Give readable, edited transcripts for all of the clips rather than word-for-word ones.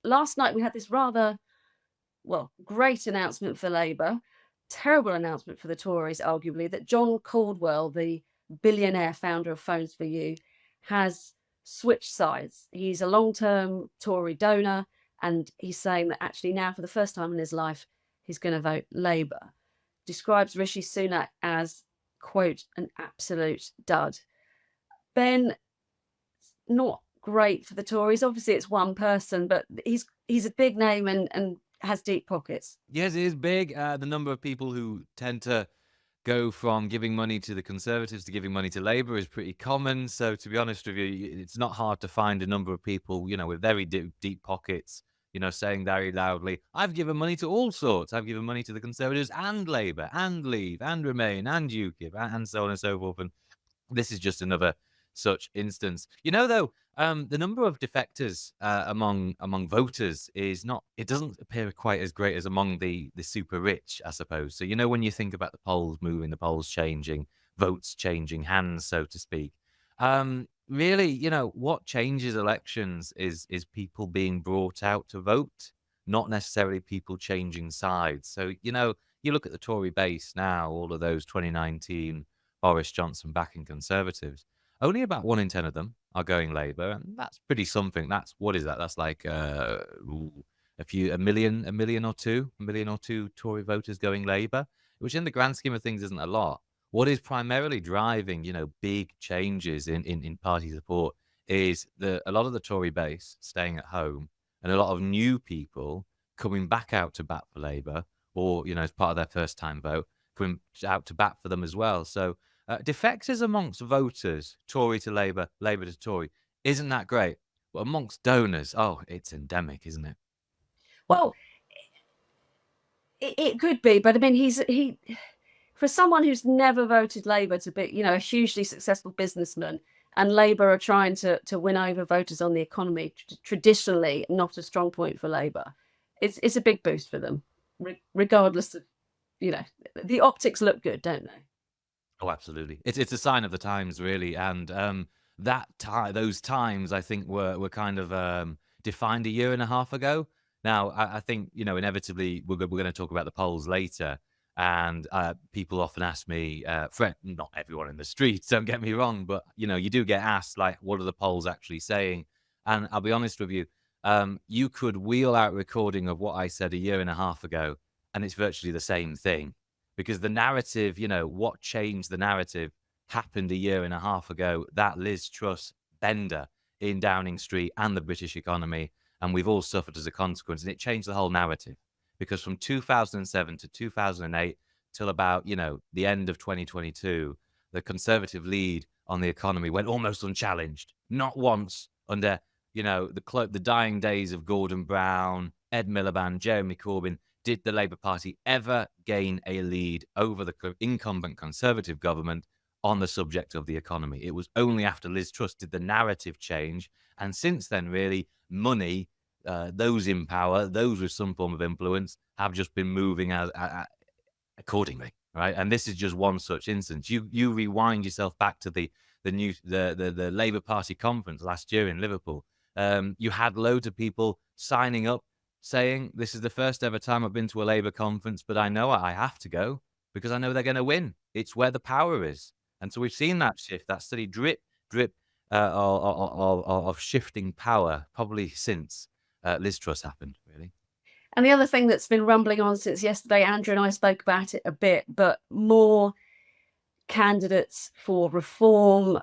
last night we had this rather, well, great announcement for Labour, terrible announcement for the Tories, arguably, that John Caldwell, the billionaire founder of Phones for You, has switched sides. He's a long-term Tory donor, and he's saying that actually now, for the first time in his life, he's going to vote Labour. Describes Rishi Sunak as, quote, an absolute dud. Ben, not great for the Tories. Obviously, it's one person, but he's a big name and has deep pockets. Yes, it is big. The number of people who tend to go from giving money to the Conservatives to giving money to Labour is pretty common. So, to be honest with you, it's not hard to find a number of people, with very deep pockets, saying very loudly, I've given money to all sorts. I've given money to the Conservatives and Labour and Leave and Remain and UKIP and so on and so forth. And this is just another such instance. Though, the number of defectors among voters is not. It doesn't appear quite as great as among the super rich, I suppose. So when you think about the polls moving, the polls changing, votes changing hands, so to speak. Really, what changes elections is people being brought out to vote, not necessarily people changing sides. So you look at the Tory base now, all of those 2019 Boris Johnson backing Conservatives. Only about 1 in 10 of them are going Labour, and that's pretty something. What is that? That's like a million or two Tory voters going Labour, which in the grand scheme of things isn't a lot. What is primarily driving, big changes in party support is a lot of the Tory base staying at home and a lot of new people coming back out to bat for Labour or, as part of their first time vote, coming out to bat for them as well. So defectors amongst voters, Tory to Labour, Labour to Tory, isn't that great. But amongst donors, it's endemic, isn't it? Well, it could be, but I mean, he for someone who's never voted Labour to be, a hugely successful businessman, and Labour are trying to win over voters on the economy, traditionally not a strong point for Labour. It's a big boost for them, regardless of, the optics look good, don't they? Oh, absolutely. It's a sign of the times, really, and those times I think were kind of defined a year and a half ago. Now, I think inevitably we're going to talk about the polls later, and people often ask me, not everyone in the streets, don't get me wrong, but you do get asked like, what are the polls actually saying? And I'll be honest with you, you could wheel out recording of what I said a year and a half ago, and it's virtually the same thing. Because the narrative, what changed the narrative happened a year and a half ago. That Liz Truss bender in Downing Street and the British economy, and we've all suffered as a consequence. And it changed the whole narrative. Because from 2007 to 2008 till about, the end of 2022, the Conservative lead on the economy went almost unchallenged. Not once under, the dying days of Gordon Brown, Ed Miliband, Jeremy Corbyn, did the Labour Party ever gain a lead over the incumbent Conservative government on the subject of the economy. It was only after Liz Truss did the narrative change. And since then, really, money, those in power, those with some form of influence, have just been moving accordingly, right? And this is just one such instance. You rewind yourself back to the Labour Party conference last year in Liverpool. You had loads of people signing up saying, this is the first ever time I've been to a Labour conference, but I know I have to go because I know they're going to win. It's where the power is. And so we've seen that shift, that steady drip of shifting power probably since Liz Truss happened, really. And the other thing that's been rumbling on since yesterday, Andrew and I spoke about it a bit, but more candidates for reform,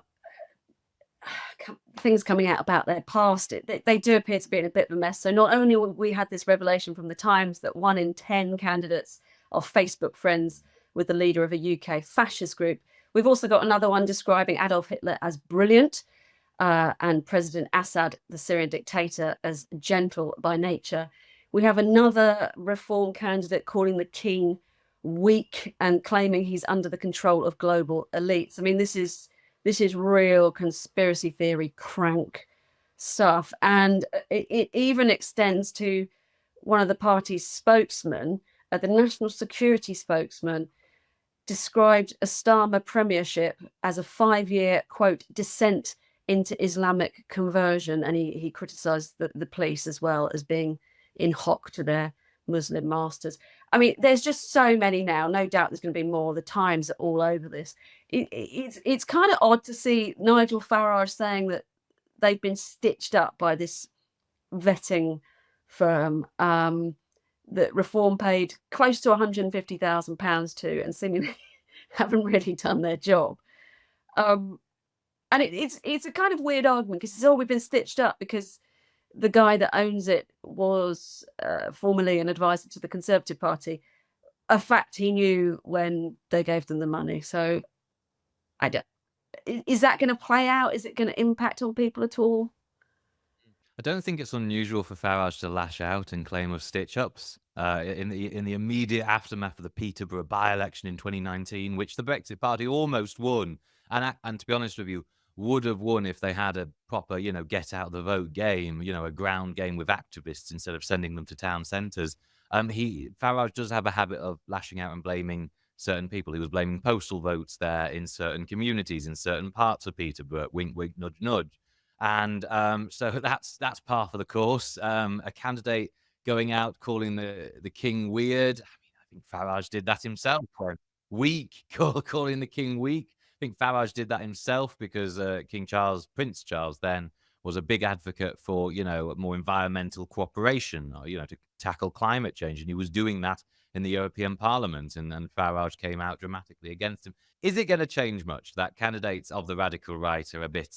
things coming out about their past, they do appear to be in a bit of a mess. So not only we had this revelation from the Times that 1 in 10 candidates are Facebook friends with the leader of a UK fascist group, we've also got another one describing Adolf Hitler as brilliant and President Assad, the Syrian dictator, as gentle by nature. We have another reform candidate calling the king weak and claiming he's under the control of global elites. I mean, this is real conspiracy theory crank stuff. And it even extends to one of the party's spokesmen, the national security spokesman, described a Starmer premiership as a 5-year, quote, descent into Islamic conversion, and he criticised the police as well as being in hock to their Muslim masters. I mean, there's just so many now. No doubt there's going to be more. The Times are all over this. It's kind of odd to see Nigel Farage saying that they've been stitched up by this vetting firm that Reform paid close to £150,000 to, and seemingly haven't really done their job. And it's a kind of weird argument because it's all we've been stitched up because the guy that owns it was formerly an advisor to the Conservative Party, a fact he knew when they gave them the money. So I don't. Is that going to play out? Is it going to impact on people at all? I don't think it's unusual for Farage to lash out and claim of stitch-ups in the immediate aftermath of the Peterborough by-election in 2019, which the Brexit Party almost won, and to be honest with you, would have won if they had a proper, get out the vote game, a ground game with activists instead of sending them to town centres. Farage does have a habit of lashing out and blaming certain people. He was blaming postal votes there in certain communities, in certain parts of Peterborough. Wink, wink, nudge, nudge. And so that's par for the course. A candidate going out calling the king weird. I think Farage did that himself. Weak, calling the king weak. I think Farage did that himself because Prince Charles then was a big advocate for, more environmental cooperation, or, to tackle climate change. And he was doing that in the European Parliament, and Farage came out dramatically against him. Is it going to change much that candidates of the radical right are a bit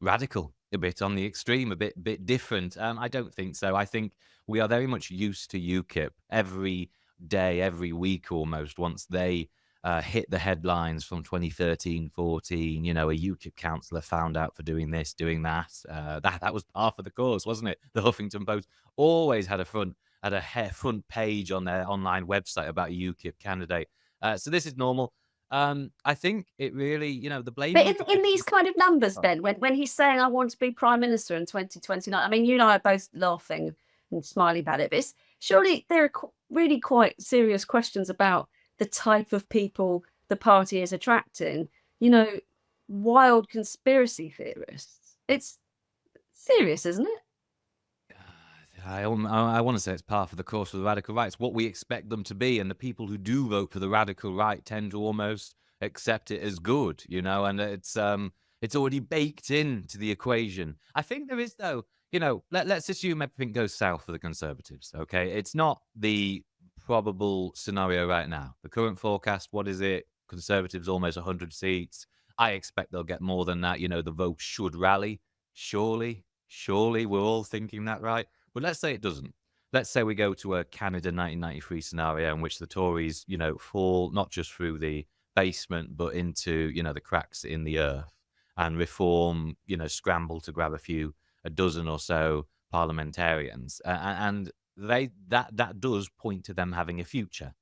radical, a bit on the extreme, a bit different? I don't think so. I think we are very much used to UKIP every day, every week almost, once they hit the headlines from 2013, 14, a UKIP councillor found out for doing this, doing that. That was par for the course, wasn't it? The Huffington Post always had a front page on their online website about a UKIP candidate. So this is normal. I think it really, the blame. But in these kind of numbers, Ben, when he's saying I want to be Prime Minister in 2029, I mean, you and I are both laughing and smiling about it, but surely there are really quite serious questions about the type of people the party is attracting. Wild conspiracy theorists. It's serious, isn't it? I want to say it's par for the course of the radical right. It's what we expect them to be, and the people who do vote for the radical right tend to almost accept it as good, and it's already baked into the equation. I think there is, though, let's assume everything goes south for the Conservatives, okay? It's not the probable scenario right now. The current forecast, what is it? Conservatives almost 100 seats. I expect they'll get more than that. The vote should rally. Surely, we're all thinking that, right? But let's say it doesn't. Let's say we go to a Canada 1993 scenario in which the Tories, fall not just through the basement, but into, the cracks in the earth, and Reform, scramble to grab a dozen or so parliamentarians. And that does point to them having a future.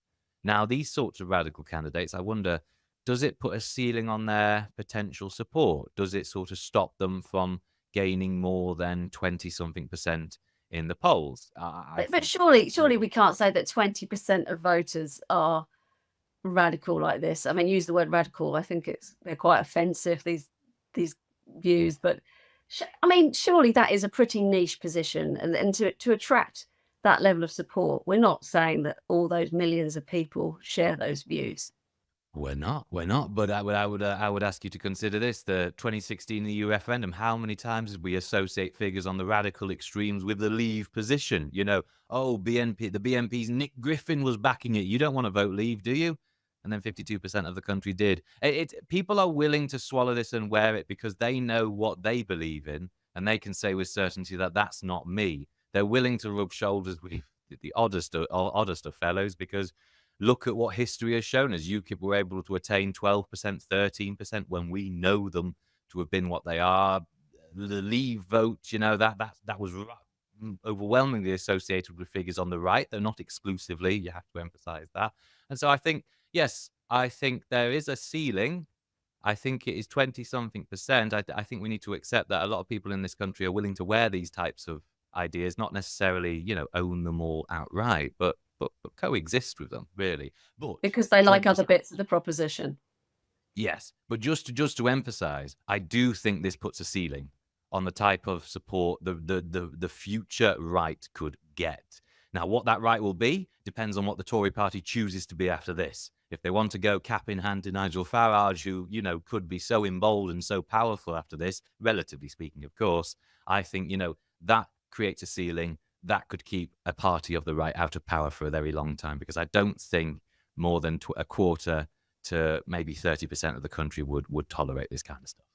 Now, these sorts of radical candidates, I wonder, does it put a ceiling on their potential support? Does it sort of stop them from gaining more than 20-something% in the polls? But surely we can't say that 20% of voters are radical like this. I mean, use the word radical. I think they're quite offensive, these views. But I mean, surely that is a pretty niche position, and to attract that level of support, we're not saying that all those millions of people share those views. We're not. But I would ask you to consider this: the 2016 EU referendum. How many times did we associate figures on the radical extremes with the Leave position? The BNP's Nick Griffin was backing it. You don't want to vote Leave, do you? And then 52% of the country did. People are willing to swallow this and wear it because they know what they believe in, and they can say with certainty that that's not me. They're willing to rub shoulders with the oddest of fellows because look at what history has shown us. UKIP were able to attain 12%, 13% when we know them to have been what they are. The Leave vote, that was overwhelmingly associated with figures on the right, though not exclusively. You have to emphasize that. And so I think, yes, I think there is a ceiling. I think it is 20-something%. I think we need to accept that a lot of people in this country are willing to wear these types of ideas, not necessarily, own them all outright, but coexist with them, really. But because they like other bits of the proposition. Yes, but just to emphasize, I do think this puts a ceiling on the type of support the future right could get. Now, what that right will be depends on what the Tory party chooses to be after this. If they want to go cap in hand to Nigel Farage, who, could be so emboldened and so powerful after this, relatively speaking, of course, I think, that creates a ceiling that could keep a party of the right out of power for a very long time, because I don't think more than a quarter to maybe 30% of the country would tolerate this kind of stuff.